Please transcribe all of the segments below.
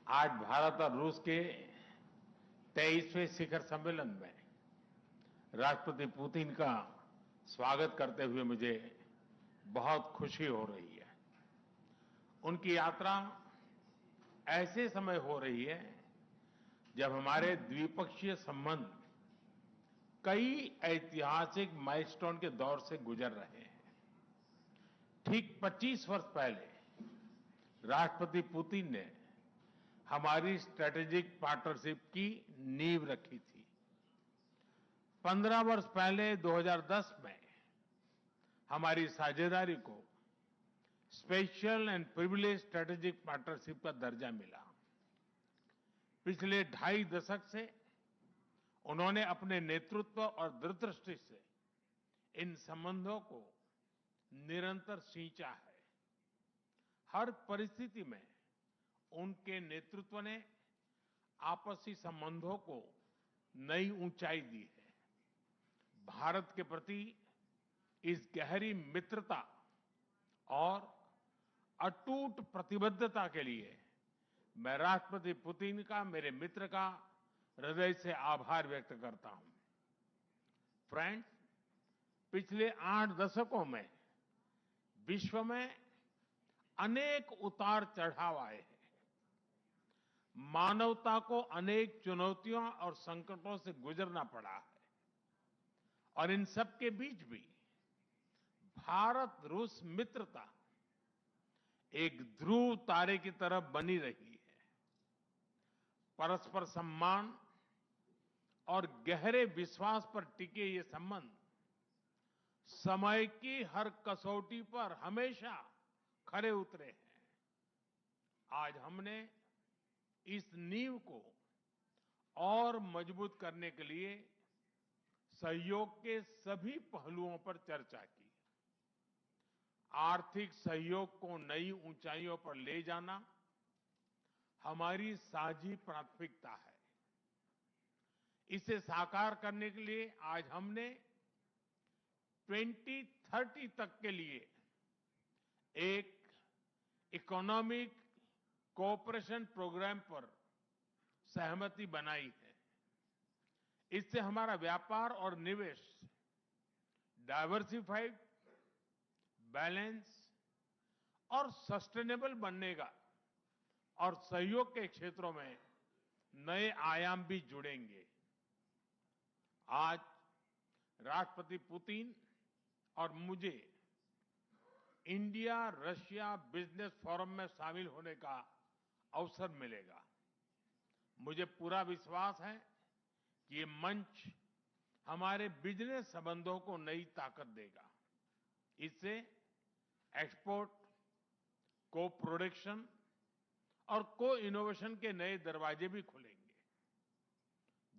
आज भारत और रूस के 23वें शिखर सम्मेलन में राष्ट्रपति पुतिन का स्वागत करते हुए मुझे बहुत खुशी हो रही है। उनकी यात्रा ऐसे समय हो रही है जब हमारे द्विपक्षीय संबंध कई ऐतिहासिक माइलस्टोन के दौर से गुजर रहे हैं। ठीक 25 वर्ष पहले राष्ट्रपति पुतिन ने हमारी स्ट्रेटेजिक पार्टनरशिप की नींव रखी थी। 15 वर्ष पहले 2010 में हमारी साझेदारी को special and privilege strategic partnership का दर्जा मिला। पिछले 2.5 दशक से उन्होंने अपने नेतृत्व और दूरदृष्टि से इन संबंधों को निरंतर सींचा है। हर परिस्थिति में उनके नेतृत्व ने आपसी संबंधों को नई ऊंचाई दी है। भारत के प्रति इस गहरी मित्रता और अटूट प्रतिबद्धता के लिए मैं राष्ट्रपति पुतिन का, मेरे मित्र का हृदय से आभार व्यक्त करता हूं। फ्रेंड्स, पिछले 8 दशकों में विश्व में अनेक उतार चढ़ाव आए हैं। मानवता को अनेक चुनौतियों और संकटों से गुजरना पड़ा है और इन सब के बीच भी भारत रूस मित्रता एक ध्रुव तारे की तरह बनी रही है। परस्पर सम्मान और गहरे विश्वास पर टिके ये संबंध समय की हर कसौटी पर हमेशा खरे उतरे हैं। आज हमने इस नींव को और मजबूत करने के लिए सहयोग के सभी पहलुओं पर चर्चा की। आर्थिक सहयोग को नई ऊंचाइयों पर ले जाना हमारी साझी प्राथमिकता है। इसे साकार करने के लिए आज हमने 2030 तक के लिए एक इकोनॉमिक कोऑपरेशन प्रोग्राम पर सहमति बनाई है। इससे हमारा व्यापार और निवेश डाइवर्सिफाइड, बैलेंस और सस्टेनेबल बनेगा और सहयोग के क्षेत्रों में नए आयाम भी जुड़ेंगे। आज राष्ट्रपति पुतिन और मुझे इंडिया रशिया बिजनेस फोरम में शामिल होने का अवसर मिलेगा। मुझे पूरा विश्वास है कि ये मंच हमारे बिजनेस संबंधों को नई ताकत देगा। इससे एक्सपोर्ट, को प्रोडक्शन और को इनोवेशन के नए दरवाजे भी खुलेंगे।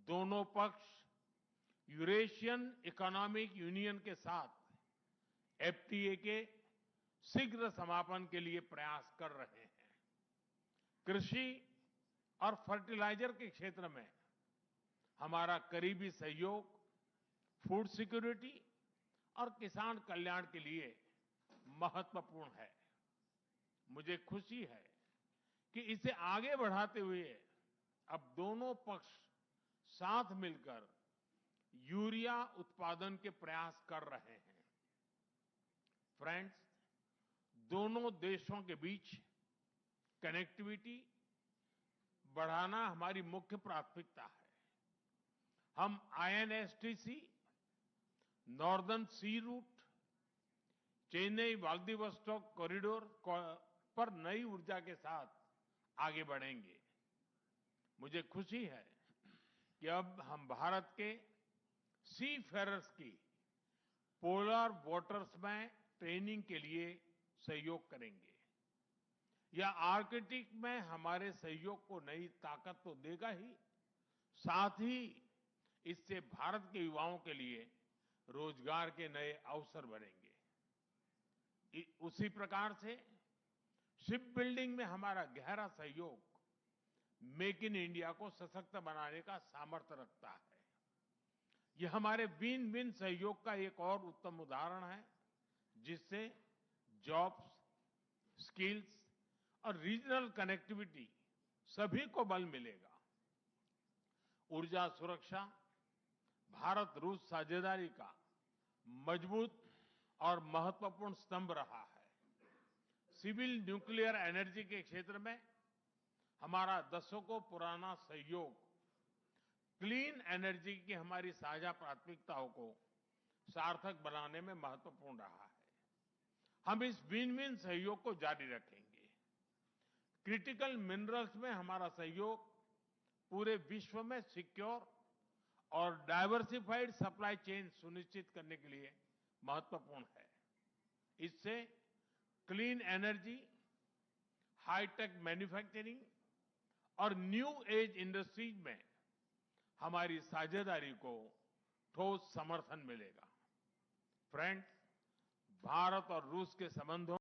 दोनों पक्ष यूरेशियन इकोनॉमिक यूनियन के साथ एफटीए के शीघ्र समापन के लिए प्रयास कर रहे हैं। कृषि और फर्टिलाइजर के क्षेत्र में हमारा करीबी सहयोग फूड सिक्योरिटी और किसान कल्याण के लिए महत्वपूर्ण है। मुझे खुशी है कि इसे आगे बढ़ाते हुए अब दोनों पक्ष साथ मिलकर यूरिया उत्पादन के प्रयास कर रहे हैं। फ्रेंड्स, दोनों देशों के बीच कनेक्टिविटी बढ़ाना हमारी मुख्य प्राथमिकता है। हम आईएनएसटीसी, नॉर्दर्न सी रूट, चेन्नई व्लादिवोस्टोक कॉरिडोर पर नई ऊर्जा के साथ आगे बढ़ेंगे। मुझे खुशी है कि अब हम भारत के सी फेरर्स की पोलर वाटर्स में ट्रेनिंग के लिए सहयोग करेंगे। यह आर्कटिक में हमारे सहयोग को नई ताकत तो देगा ही, साथ ही इससे भारत के युवाओं के लिए रोजगार के नए अवसर बनेंगे। उसी प्रकार से शिप बिल्डिंग में हमारा गहरा सहयोग मेक इन इंडिया को सशक्त बनाने का सामर्थ्य रखता है। यह हमारे विन विन सहयोग का एक और उत्तम उदाहरण है, जिससे जॉब्स, स्किल्स और रीजनल कनेक्टिविटी सभी को बल मिलेगा। ऊर्जा सुरक्षा भारत रूस साझेदारी का मजबूत और महत्वपूर्ण स्तंभ रहा है। सिविल न्यूक्लियर एनर्जी के क्षेत्र में हमारा दशकों पुराना सहयोग क्लीन एनर्जी की हमारी साझा प्राथमिकताओं को सार्थक बनाने में महत्वपूर्ण रहा है। हम इस विन विन सहयोग को जारी रखेंगे। क्रिटिकल मिनरल्स में हमारा सहयोग पूरे विश्व में सिक्योर और डाइवर्सिफाइड सप्लाई चेन सुनिश्चित करने के लिए महत्वपूर्ण है। इससे क्लीन एनर्जी, हाईटेक मैन्युफैक्चरिंग और न्यू एज इंडस्ट्रीज में हमारी साझेदारी को ठोस समर्थन मिलेगा। फ्रेंड्स, भारत और रूस के संबंधों